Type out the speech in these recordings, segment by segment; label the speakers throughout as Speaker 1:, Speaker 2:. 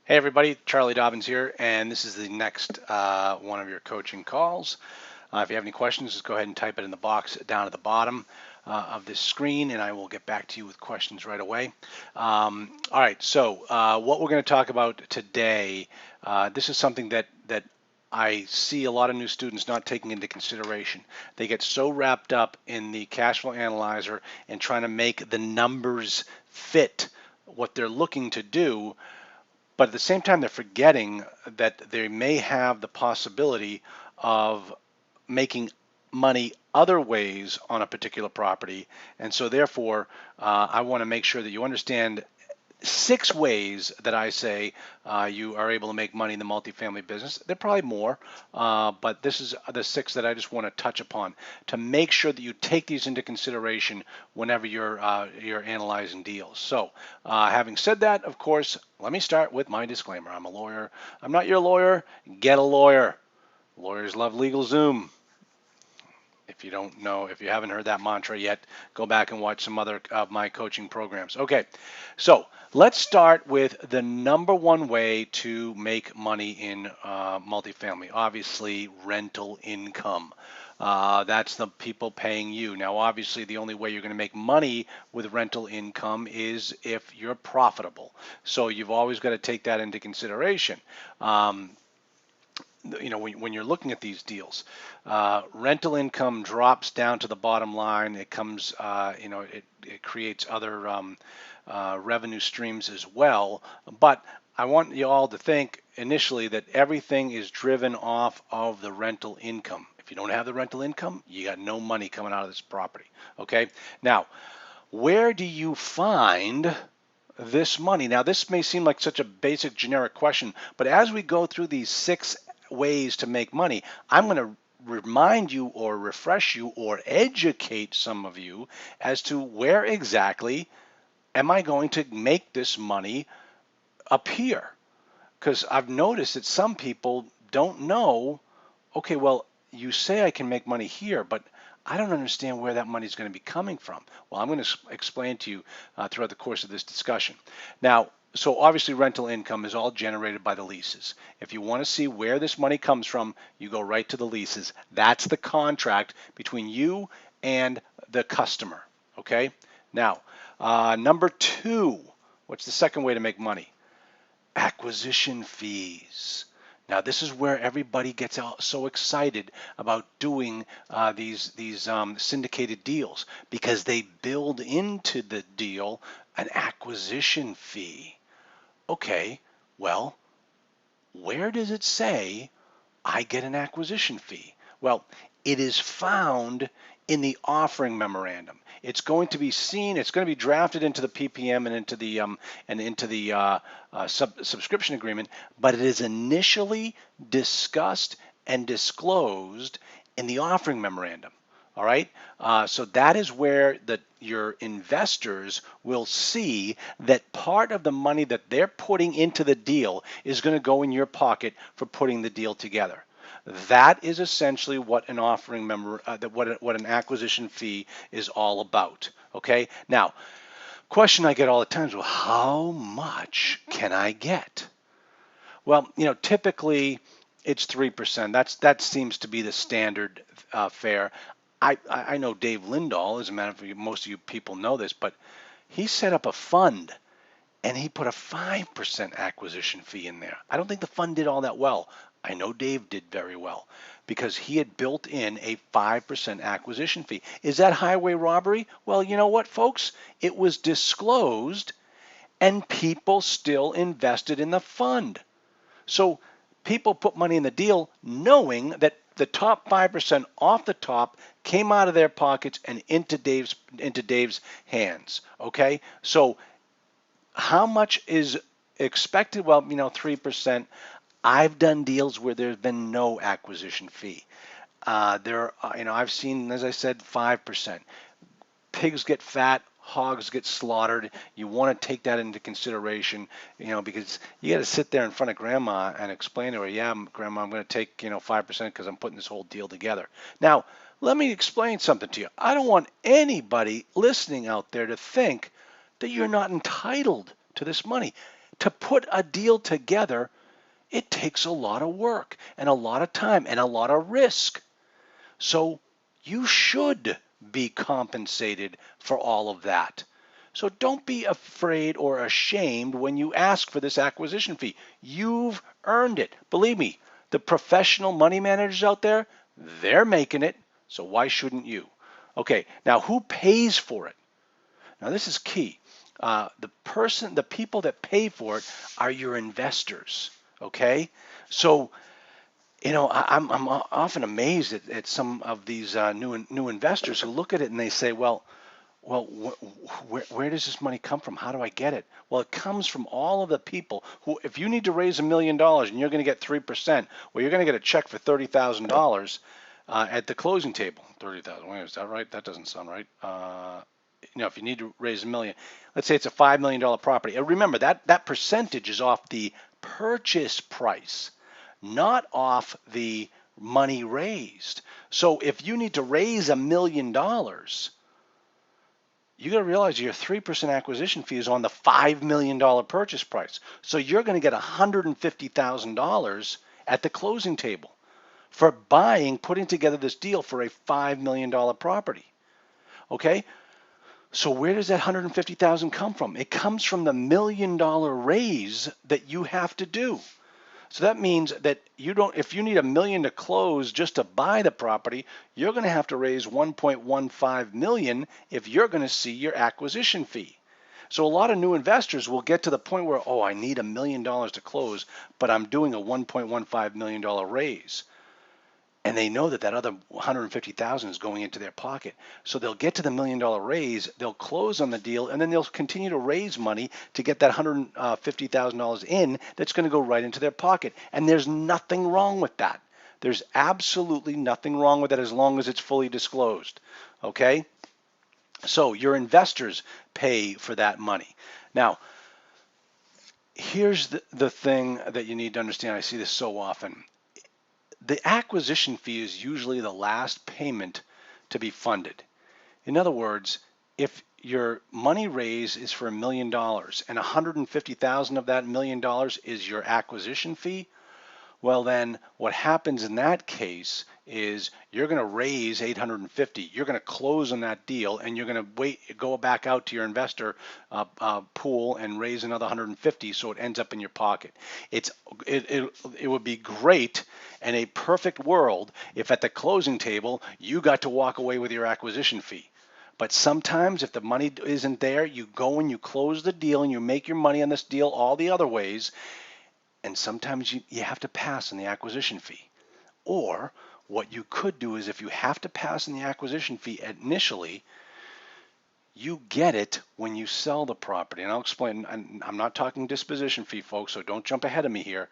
Speaker 1: Hey everybody, Charlie Dobbins here, and this is the next one of your coaching calls. If you have any questions, just go ahead and type it in the box down at the bottom of this screen, and I will get back to you with questions right away. All right, so what we're going to talk about today, this is something that I see a lot of new students not taking into consideration. They get so wrapped up in the cash flow analyzer and trying to make the numbers fit what they're looking to do, but at the same time, they're forgetting that they may have the possibility of making money other ways on a particular property. And so therefore, I want to make sure that you understand 6 ways that I say you are able to make money in the multifamily business. There are probably more, but this is the 6 that I just want to touch upon to make sure that you take these into consideration whenever you're analyzing deals. So, having said that, of course, let me start with my disclaimer. I'm a lawyer. I'm not your lawyer. Get a lawyer. Lawyers love LegalZoom. If you don't know, if you haven't heard that mantra yet, go back and watch some other of my coaching programs. Okay, so let's start with the number one way to make money in multifamily. Obviously, rental income. That's the people paying you. Now, obviously, the only way you're going to make money with rental income is if you're profitable. So you've always got to take that into consideration. Um, when you're looking at these deals, rental income drops down to the bottom line. It comes, it creates other revenue streams as well. But I want you all to think initially that everything is driven off of the rental income. If you don't have the rental income, you got no money coming out of this property. Okay. Now, where do you find this money? Now, this may seem like such a basic, generic question, but as we go through these 6 ways to make money, I'm going to remind you or refresh you or educate some of you as to where exactly am I going to make this money appear. Because I've noticed that some people don't know, okay, well, you say I can make money here, but I don't understand where that money is going to be coming from. Well, I'm going to explain to you throughout the course of this discussion. Now, so obviously rental income is all generated by the leases. If you want to see where this money comes from, you go right to the leases. That's the contract between you and the customer. Okay? Now, number 2, what's the second way to make money? Acquisition fees. Now, this is where everybody gets so excited about doing these syndicated deals because they build into the deal an acquisition fee. Okay, well, where does it say I get an acquisition fee? Well, it is found in the offering memorandum. It's going to be seen. It's going to be drafted into the PPM and into the subscription agreement, but it is initially discussed and disclosed in the offering memorandum. All right. So that is where your investors will see that part of the money that they're putting into the deal is going to go in your pocket for putting the deal together. That is essentially what an offering member, what an acquisition fee is all about. Okay. Now, question I get all the time is, well, how much can I get? Well, typically it's 3%. That seems to be the standard fare. I know Dave Lindahl, as a matter of fact, most of you people know this, but he set up a fund and he put a 5% acquisition fee in there. I don't think the fund did all that well. I know Dave did very well because he had built in a 5% acquisition fee. Is that highway robbery? Well, you know what, folks? It was disclosed and people still invested in the fund. So people put money in the deal knowing that the top 5% off the top came out of their pockets and into Dave's hands. Okay, so how much is expected? Well, 3%. I've done deals where there's been no acquisition fee. I've seen, as I said, 5%. Pigs get fat, hogs get slaughtered. You want to take that into consideration, because you got to sit there in front of grandma and explain to her, yeah, grandma, I'm going to take, 5% because I'm putting this whole deal together. Now, let me explain something to you. I don't want anybody listening out there to think that you're not entitled to this money. To put a deal together, it takes a lot of work and a lot of time and a lot of risk. So you should be compensated for all of that. So don't be afraid or ashamed when you ask for this acquisition fee. You've earned it. Believe me, the professional money managers out there, they're making it. So why shouldn't you? Okay, now who pays for it? Now this is key. The people that pay for it are your investors. Okay, so I'm often amazed at some of these new investors who look at it and they say, well, where does this money come from? How do I get it? Well, it comes from all of the people who, if you need to raise $1 million and you're going to get 3%, well, you're going to get a check for $30,000 at the closing table. 30,000. Wait, is that right? That doesn't sound right. If you need to raise $1 million, let's say it's a $5 million property. And remember that percentage is off the purchase price, not off the money raised. So if you need to raise $1 million, you got to realize your 3% acquisition fee is on the $5 million purchase price. So you're going to get $150,000 at the closing table for putting together this deal for a $5 million property. Okay? So where does that $150,000 come from? It comes from the $1 million raise that you have to do. So that means that if you need $1 million to close just to buy the property, you're going to have to raise $1.15 million if you're going to see your acquisition fee. So a lot of new investors will get to the point where, I need $1 million to close, but I'm doing a $1.15 million raise. And they know that other $150,000 is going into their pocket. So they'll get to the $1 million raise, they'll close on the deal, and then they'll continue to raise money to get that $150,000 in that's going to go right into their pocket. And there's nothing wrong with that. There's absolutely nothing wrong with it as long as it's fully disclosed. Okay? So your investors pay for that money. Now, here's the thing that you need to understand. I see this so often. The acquisition fee is usually the last payment to be funded. In other words, if your money raise is for $1 million and $150,000 of that $1 million is your acquisition fee, well then what happens in that case is you're going to raise $850,000. You're going to close on that deal and you're going to go back out to your investor pool and raise another $150,000 so it ends up in your pocket. It would be great in a perfect world if at the closing table you got to walk away with your acquisition fee. But sometimes if the money isn't there, you go and you close the deal and you make your money on this deal all the other ways. And sometimes you have to pass on the acquisition fee. Or what you could do is if you have to pass on the acquisition fee initially, you get it when you sell the property. And I'll explain, I'm not talking disposition fee, folks, so don't jump ahead of me here.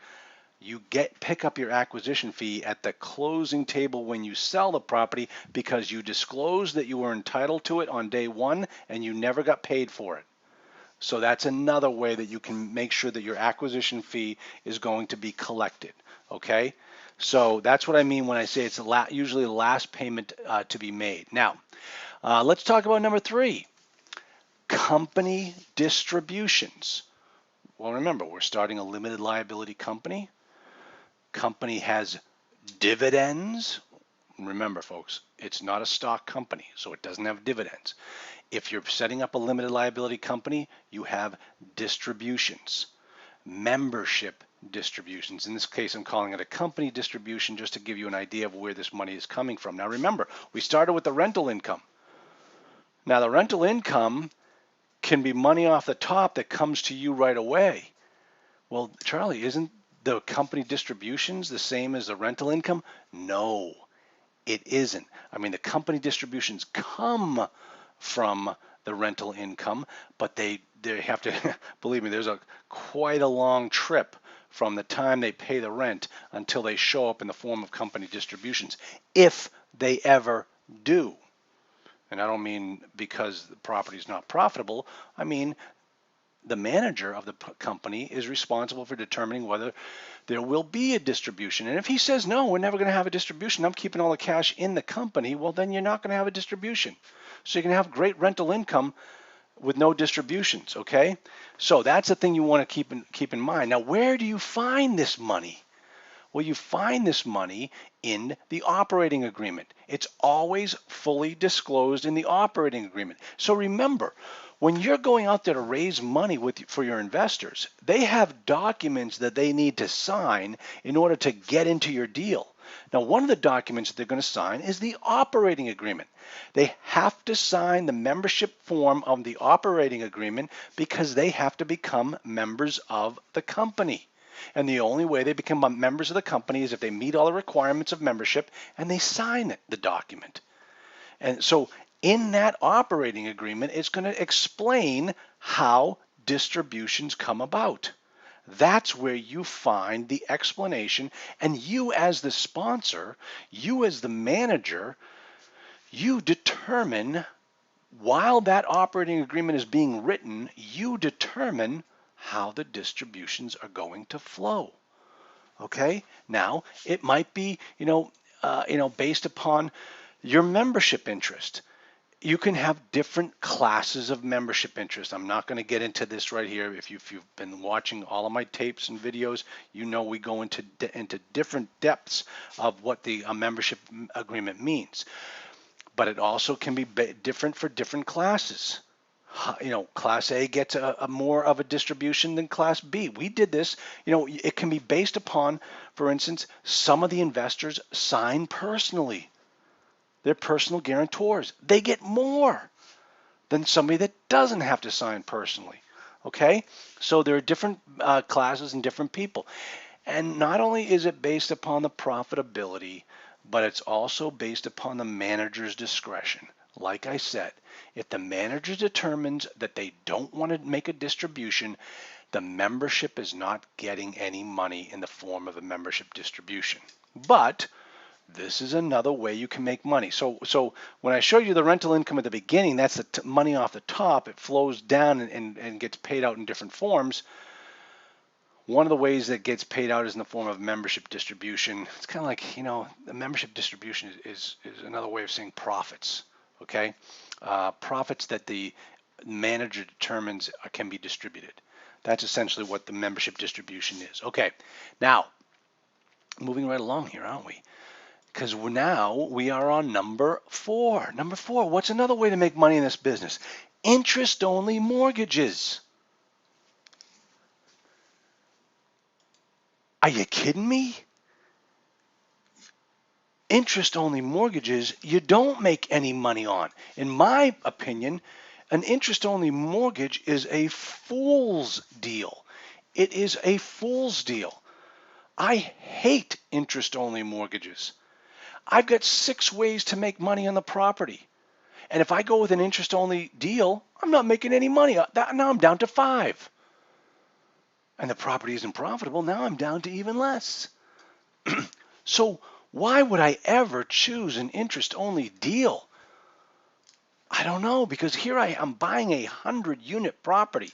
Speaker 1: You pick up your acquisition fee at the closing table when you sell the property because you disclosed that you were entitled to it on day one and you never got paid for it. So that's another way that you can make sure that your acquisition fee is going to be collected, okay? So that's what I mean when I say it's usually the last payment to be made. Now, let's talk about number 3, company distributions. Well, remember, we're starting a limited liability company. Company has dividends. Remember, folks, it's not a stock company, so it doesn't have dividends. If you're setting up a limited liability company, you have distributions, membership distributions. In this case, I'm calling it a company distribution just to give you an idea of where this money is coming from. Now, remember, we started with the rental income. Now, the rental income can be money off the top that comes to you right away. Well, Charlie, isn't the company distributions the same as the rental income? No, it isn't. I mean, the company distributions come from the rental income, but they have to, believe me, there's quite a long trip from the time they pay the rent until they show up in the form of company distributions, if they ever do. And I don't mean because the property is not profitable. I mean, the manager of the company is responsible for determining whether there will be a distribution. And if he says, no, we're never going to have a distribution, I'm keeping all the cash in the company, well, then you're not going to have a distribution. So you can have great rental income with no distributions, okay? So that's the thing you want to keep in mind. Now, where do you find this money? Well, you find this money in the operating agreement. It's always fully disclosed in the operating agreement. So remember, when you're going out there to raise money for your investors, they have documents that they need to sign in order to get into your deal. Now, one of the documents that they're going to sign is the operating agreement. They have to sign the membership form of the operating agreement because they have to become members of the company. And the only way they become members of the company is if they meet all the requirements of membership and they sign the document. And so in that operating agreement, it's going to explain how distributions come about. That's where you find the explanation. And you as the sponsor, you as the manager, you determine, while that operating agreement is being written, you determine how the distributions are going to flow. Okay? Now, it might be, based upon your membership interest. You can have different classes of membership interest. I'm not going to get into this right here. If you've been watching all of my tapes and videos, you know we go into different depths of what the membership agreement means. But it also can be different for different classes. Class A gets a more of a distribution than Class B. We did this. It can be based upon, for instance, some of the investors sign personally. They're personal guarantors. They get more than somebody that doesn't have to sign personally. Okay? So there are different classes and different people. And not only is it based upon the profitability, but it's also based upon the manager's discretion. Like I said, if the manager determines that they don't want to make a distribution, the membership is not getting any money in the form of a membership distribution. But this is another way you can make money. So when I show you the rental income at the beginning, that's the money off the top. It flows down and gets paid out in different forms. One of the ways that gets paid out is in the form of membership distribution. It's kind of like, the membership distribution is another way of saying profits, okay? Profits that the manager determines can be distributed. That's essentially what the membership distribution is. Okay, now, moving right along here, aren't we? Because now we are on number 4. Number 4, what's another way to make money in this business? Interest-only mortgages. Are you kidding me? Interest-only mortgages, you don't make any money on. In my opinion, an interest-only mortgage is a fool's deal. It is a fool's deal. I hate interest-only mortgages. I've got 6 ways to make money on the property. And if I go with an interest-only deal, I'm not making any money. Now I'm down to 5. And the property isn't profitable. Now I'm down to even less. So why would I ever choose an interest-only deal? I don't know, because here I am buying a 100-unit property.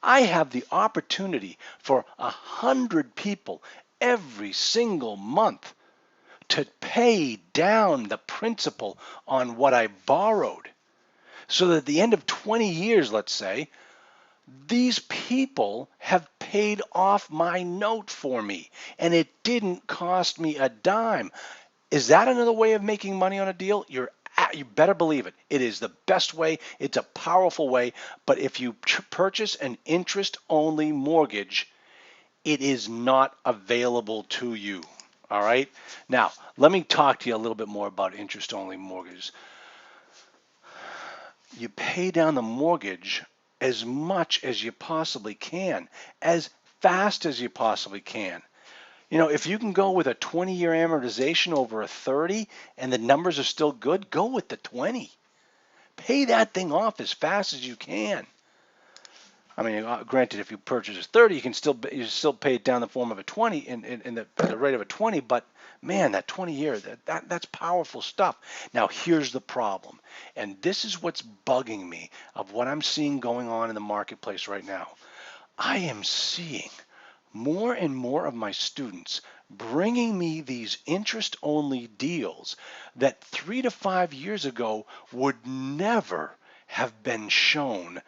Speaker 1: I have the opportunity for 100 people every single month to pay down the principal on what I borrowed. So that at the end of 20 years, let's say, these people have paid off my note for me, and it didn't cost me a dime. Is that another way of making money on a deal? You better believe it. It is the best way. It's a powerful way. But if you purchase an interest-only mortgage, it is not available to you. All right? Now, let me talk to you a little bit more about interest-only mortgages. You pay down the mortgage as much as you possibly can, as fast as you possibly can. If you can go with a 20-year amortization over a 30 and the numbers are still good, go with the 20. Pay that thing off as fast as you can. I mean, granted, if you purchase a 30, you still pay it down in the form of a 20 in the rate of a 20. But man, that 20-year, that's powerful stuff. Now, here's the problem, and this is what's bugging me of what I'm seeing going on in the marketplace right now. I am seeing more and more of my students bringing me these interest-only deals that 3 to 5 years ago would never have been shown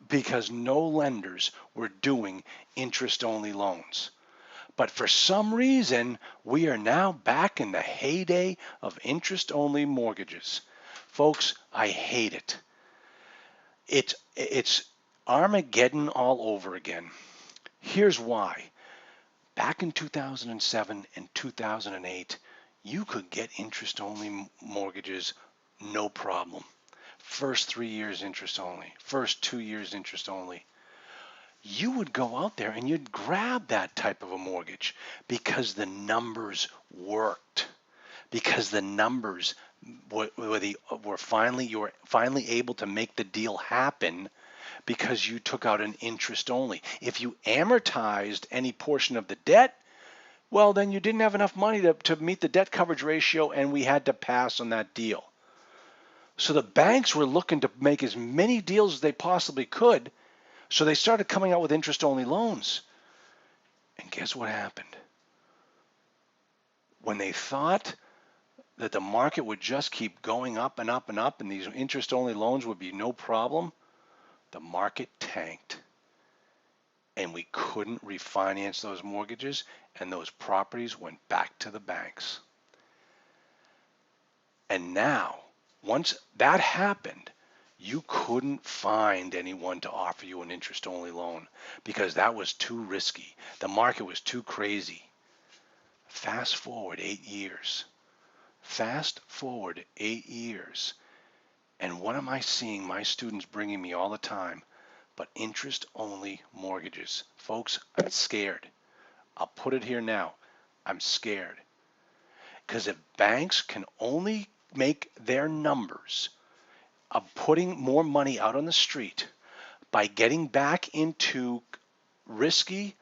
Speaker 1: because no lenders were doing interest-only loans. But for some reason, we are now back in the heyday of interest-only mortgages. Folks, I hate it. It's Armageddon all over again. Here's why. Back in 2007 and 2008, you could get interest-only mortgages no problem. First 3 years interest only, first 2 years interest only. You would go out there and you'd grab that type of a mortgage because the numbers worked. Because the numbers you were finally able to make the deal happen because you took out an interest only. If you amortized any portion of the debt, well, then you didn't have enough money to meet the debt coverage ratio, and we had to pass on that deal. So the banks were looking to make as many deals as they possibly could, so they started coming out with interest-only loans. And guess what happened? When they thought that the market would just keep going up and up and up and these interest-only loans would be no problem, the market tanked. And we couldn't refinance those mortgages, and those properties went back to the banks. And now, once that happened, you couldn't find anyone to offer you an interest-only loan because that was too risky. The market was too crazy. Fast forward 8 years. Fast forward 8 years. And what am I seeing my students bringing me all the time? But interest-only mortgages. Folks, I'm scared. I'll put it here now. I'm scared. Because if banks can only make their numbers of putting more money out on the street by getting back into risky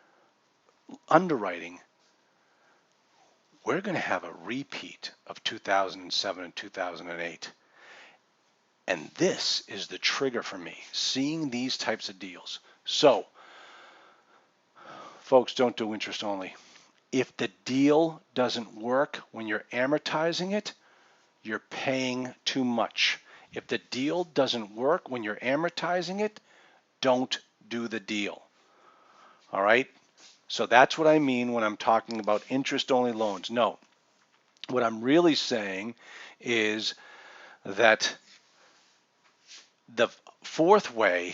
Speaker 1: underwriting, we're going to have a repeat of 2007 and 2008. And this is the trigger for me, seeing these types of deals. So, folks, don't do interest only. If the deal doesn't work when you're amortizing it, you're paying too much. If the deal doesn't work when you're amortizing it, don't do the deal. All right? So that's what I mean when I'm talking about interest-only loans. No, what I'm really saying is that the fourth way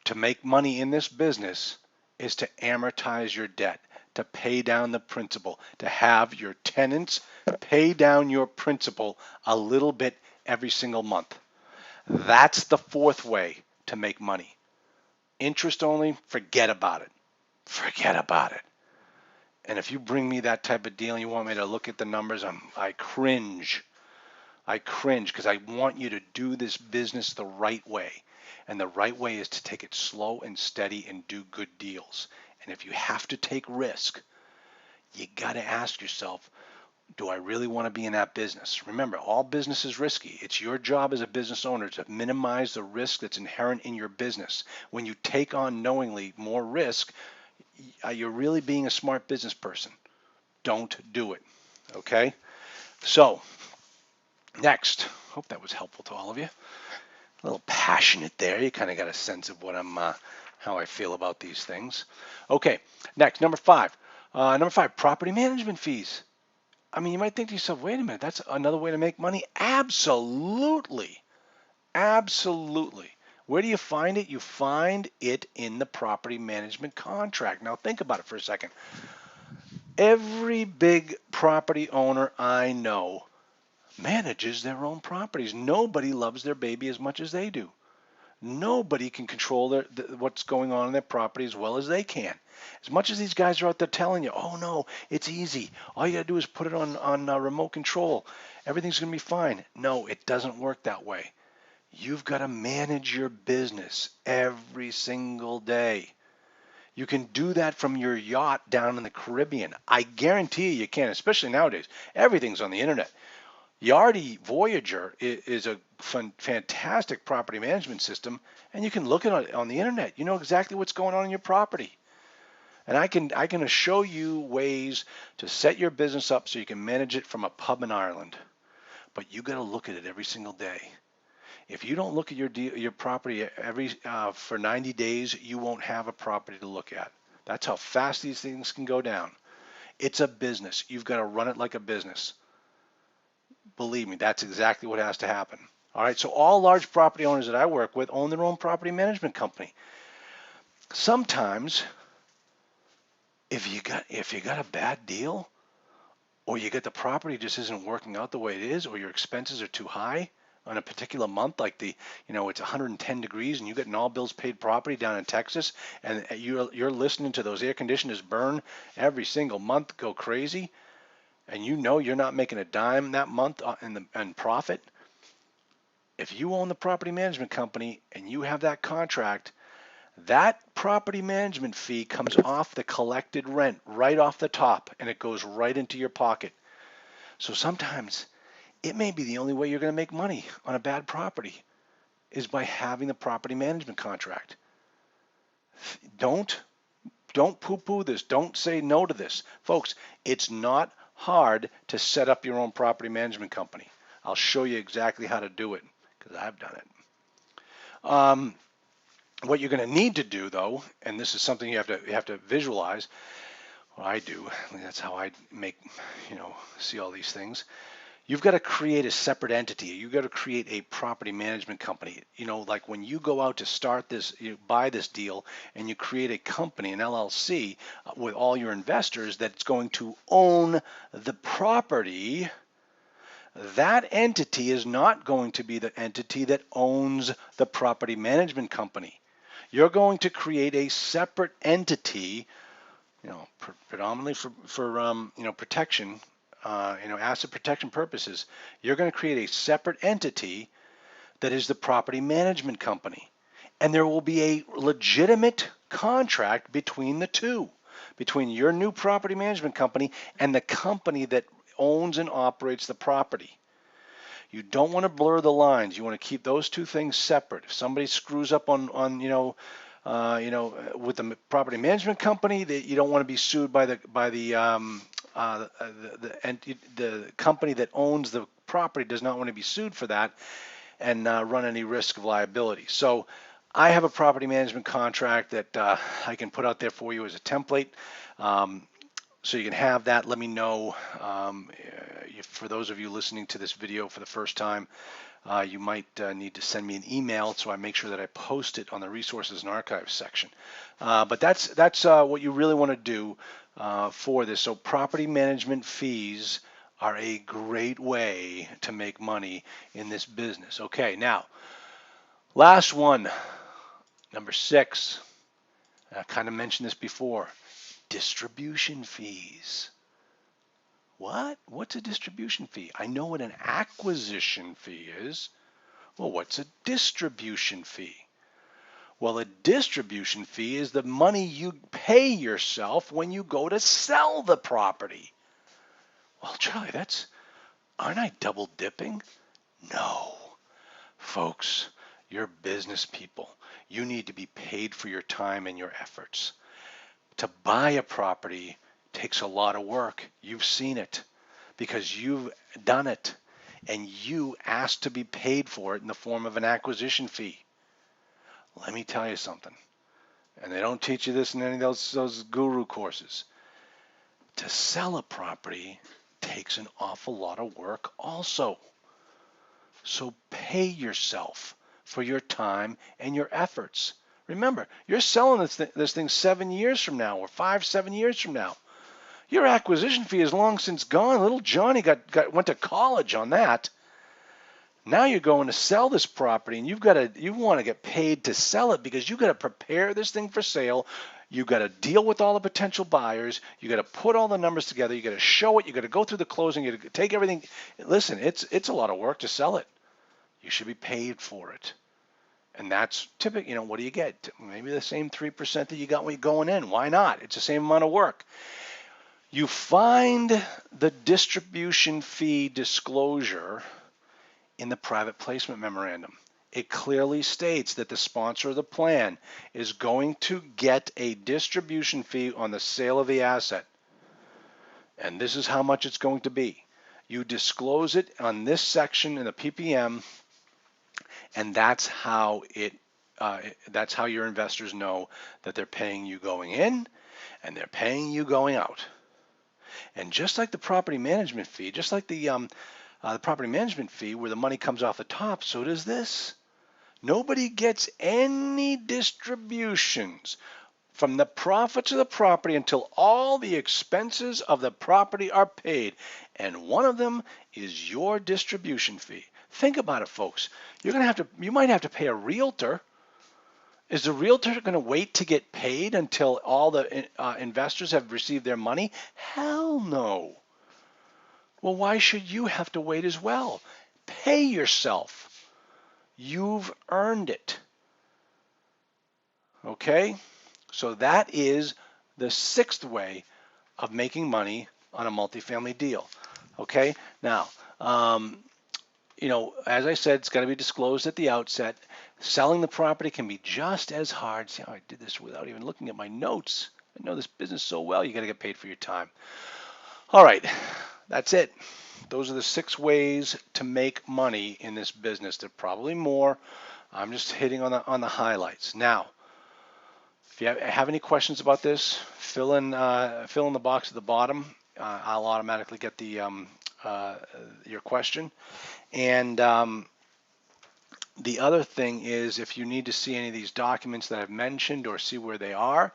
Speaker 1: to make money in this business is to amortize your debt, to pay down the principal, to have your tenants pay down your principal a little bit every single month. That's the fourth way to make money. Interest only, forget about it. Forget about it. And if you bring me that type of deal and you want me to look at the numbers, I cringe. I cringe because I want you to do this business the right way. And the right way is to take it slow and steady and do good deals. And if you have to take risk, you got to ask yourself, do I really want to be in that business? Remember, all business is risky. It's your job as a business owner to minimize the risk that's inherent in your business. When you take on knowingly more risk, you're really being a smart business person. Don't do it. Okay? So, next, hope that was helpful to all of you. A little passionate there. You kind of got a sense of what how I feel about these things. Okay, next, number five. Number five, property management fees. I mean, you might think to yourself, wait a minute, that's another way to make money? Absolutely. Absolutely. Where do you find it? You find it in the property management contract. Now think about it for a second. Every big property owner I know manages their own properties. Nobody loves their baby as much as they do. Nobody can control what's going on in their property as well as they can. As much as these guys are out there telling you, oh no, it's easy. All you got to do is put it on remote control. Everything's going to be fine. No, it doesn't work that way. You've got to manage your business every single day. You can do that from your yacht down in the Caribbean. I guarantee you can, especially nowadays. Everything's on the internet. Yardi Voyager is a fantastic property management system, and you can look at it on the internet. You know exactly what's going on in your property. And I can show you ways to set your business up so you can manage it from a pub in Ireland. But you got to look at it every single day. If you don't look at your property every for 90 days, you won't have a property to look at. That's how fast these things can go down. It's a business. You've got to run it like a business. Believe me, that's exactly what has to happen. All right, so all large property owners that I work with own their own property management company. Sometimes, if you got a bad deal, or you get the property just isn't working out the way it is, or your expenses are too high on a particular month, like it's 110 degrees and you get an all bills paid property down in Texas, and you're listening to those air conditioners burn every single month, go crazy, and you know you're not making a dime that month in profit. If you own the property management company and you have that contract, that property management fee comes off the collected rent right off the top, and it goes right into your pocket. So sometimes it may be the only way you're going to make money on a bad property is by having the property management contract. Don't poo-poo this. Don't say no to this. Folks, it's not hard to set up your own property management company. I'll show you exactly how to do it because I've done it. What you're going to need to do, though, and this is something you have to visualize. Well, I do. That's how I see all these things. You've got to create a separate entity. You've got to create a property management company. Like when you go out to start this, you buy this deal, and you create a company, an LLC, with all your investors that's going to own the property. That entity is not going to be the entity that owns the property management company. You're going to create a separate entity, predominantly for protection, asset protection purposes. You're going to create a separate entity that is the property management company, and there will be a legitimate contract between the two, between your new property management company and the company that owns and operates the property. You don't want to blur the lines. You want to keep those two things separate. If somebody screws up on with the property management company, that you don't want to be sued by the company that owns the property does not want to be sued for that and run any risk of liability. So I have a property management contract that I can put out there for you as a template. So you can have that. Let me know. For those of you listening to this video for the first time, you might need to send me an email so I make sure that I post it on the resources and archives section. But that's what you really want to do for this. So property management fees are a great way to make money in this business. Okay, now, last one, number 6. I kind of mentioned this before. Distribution fees. What? What's a distribution fee? I know what an acquisition fee is. Well, what's a distribution fee? Well, a distribution fee is the money you pay yourself when you go to sell the property. Well, Charlie, aren't I double dipping? No. Folks, you're business people. You need to be paid for your time and your efforts. To buy a property takes a lot of work. You've seen it because you've done it, and you asked to be paid for it in the form of an acquisition fee. Let me tell you something, and they don't teach you this in any of those guru courses. To sell a property takes an awful lot of work also. So pay yourself for your time and your efforts. Remember, you're selling this thing 7 years from now, or 5-7 years from now. Your acquisition fee is long since gone. Little Johnny went to college on that. Now you're going to sell this property, and you want to get paid to sell it because you've got to prepare this thing for sale. You've got to deal with all the potential buyers. You've got to put all the numbers together. You've got to show it. You've got to go through the closing. You've got to take everything. Listen, it's a lot of work to sell it. You should be paid for it. And that's typical. What do you get? Maybe the same 3% that you got when you're going in. Why not? It's the same amount of work. You find the distribution fee disclosure in the private placement memorandum. It clearly states that the sponsor of the plan is going to get a distribution fee on the sale of the asset. And this is how much it's going to be. You disclose it on this section in the PPM, And that's how that's how your investors know that they're paying you going in and they're paying you going out. And just like the property management fee, just like the property management fee where the money comes off the top, so does this. Nobody gets any distributions from the profits of the property until all the expenses of the property are paid. And one of them is your distribution fee. Think about it, folks. You might have to pay a realtor. Is the realtor going to wait to get paid until all the investors have received their money? Hell no. Well, why should you have to wait as well? Pay yourself. You've earned it. Okay? So that is the sixth way of making money on a multifamily deal. Okay? Now, as I said, it's got to be disclosed at the outset. Selling the property can be just as hard. See how I did this without even looking at my notes? I know this business so well, you got to get paid for your time. All right, that's it. Those are the 6 ways to make money in this business. There are probably more. I'm just hitting on the highlights. Now, if you have any questions about this, fill in the box at the bottom. I'll automatically get your question. And the other thing is, if you need to see any of these documents that I've mentioned or see where they are,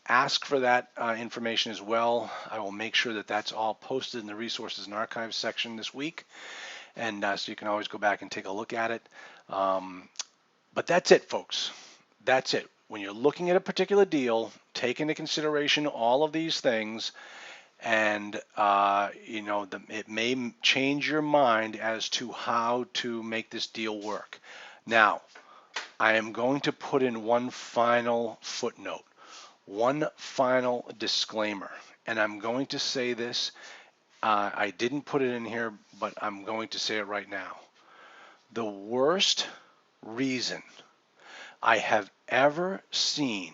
Speaker 1: ask for that information as well. I will make sure that that's all posted in the resources and archives section this week, and so you can always go back and take a look at it. But that's it, folks. That's it. When you're looking at a particular deal, take into consideration all of these things, and it may change your mind as to how to make this deal work. Now, I am going to put in one final footnote, one final disclaimer, and I'm going to say this. I didn't put it in here, but I'm going to say it right now. The worst reason I have ever seen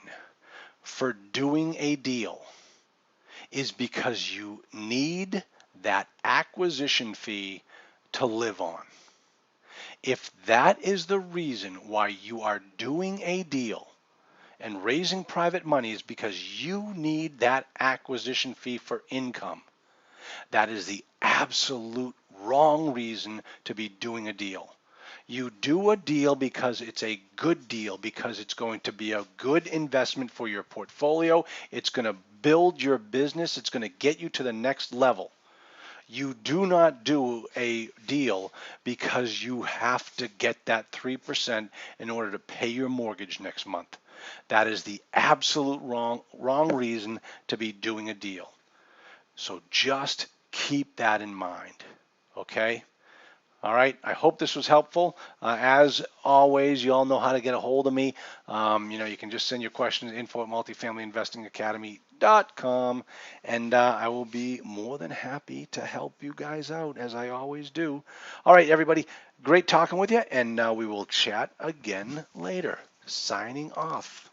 Speaker 1: for doing a deal is because you need that acquisition fee to live on. If that is the reason why you are doing a deal and raising private money is because you need that acquisition fee for income, that is the absolute wrong reason to be doing a deal. You do a deal because it's a good deal, because it's going to be a good investment for your portfolio. It's going to build your business. It's going to get you to the next level. You do not do a deal because you have to get that 3% in order to pay your mortgage next month. That is the absolute wrong reason to be doing a deal. So just keep that in mind, okay? All right, I hope this was helpful. As always, you all know how to get a hold of me. You can just send your questions to info@multifamilyinvestingacademy.com, and I will be more than happy to help you guys out, as I always do. All right, everybody, great talking with you, and we will chat again later. Signing off.